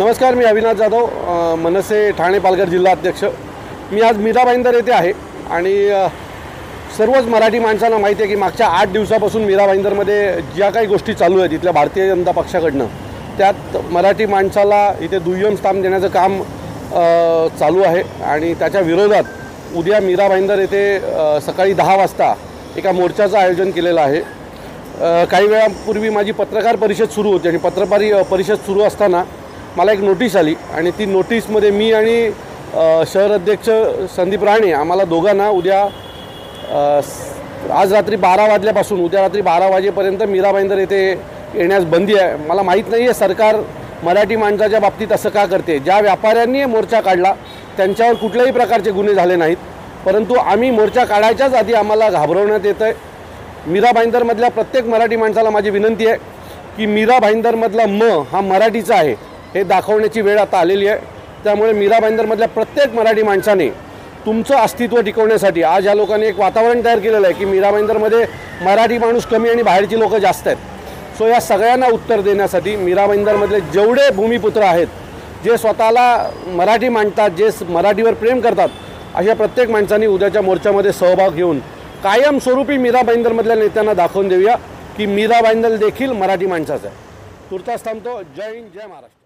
नमस्कार, मी अविनाश जाधव, मनसे ठाणे पालघर जिल्हा अध्यक्ष। मी आज मीरा भाईंदर येथे आहे आणि सर्वच मराठी माणसांना माहिती आहे की मागच्या 8 दिवसापासून मीरा भाईंदरमध्ये ज्या काही गोष्टी चालू आहेत इथल्या भारतीय जनता पक्षाकडनं, त्यात मराठी माणसाला इथे दुय्यम स्थान देण्याचं काम चालू आहे आणि त्याच्या विरोधात उद्या मीरा भाईंदर येथे सकाळी 10 वाजता एका मोर्चाचं आयोजन केलेलं आहे। काही वेळापूर्वी माझी पत्रकार परिषद सुरू होती आणि पत्रकार परिषद सुरू असताना मला एक नोटीस आली आणि ती नोटीसमध्ये मी आणि शहर अध्यक्ष संदीप राणे आम्हाला दोघांना उद्या आज रात्री 12 वाजल्यापासून उद्या रात्री 12 वाजेपर्यंत मीरा भाईंदर येथे येण्यास बंदी आहे। मला माहीत नाही आहे सरकार मराठी माणसाच्या बाबतीत असं का करते। ज्या व्यापाऱ्यांनी मोर्चा काढला त्यांच्यावर कुठल्याही प्रकारचे गुन्हे झाले नाहीत, परंतु आम्ही मोर्चा काढायच्याच आधी आम्हाला घाबरवण्यात येतं आहे। मीरा भाईंदरमधल्या प्रत्येक मराठी माणसाला माझी विनंती आहे की मीरा भाईंदरमधला हा मराठीचा आहे हे दाखवण्याची वेळ आता आलेली आहे। त्यामुळे मीरा भाईंदरमधल्या प्रत्येक मराठी माणसाने तुमचं अस्तित्व टिकवण्यासाठी आज या लोकांनी एक वातावरण तयार केलेलं आहे की मीरा भाईंदरमध्ये मराठी माणूस कमी आणि बाहेरची लोक जास्त आहेत। सो या सगळ्यांना उत्तर देण्यासाठी मीरा भाईंदरमधले जेवढे भूमिपुत्र आहेत, जे स्वतःला मराठी मानतात, जे मराठीवर प्रेम करतात, अशा प्रत्येक माणसांनी उद्याच्या मोर्चामध्ये सहभाग घेऊन कायमस्वरूपी मीरा भाईंदरमधल्या नेत्यांना दाखवून देऊया की मीरा भाईंदर देखील मराठी माणसाचं आहे। तुर्तास थांबतो। जय हिंद, जय महाराष्ट्र।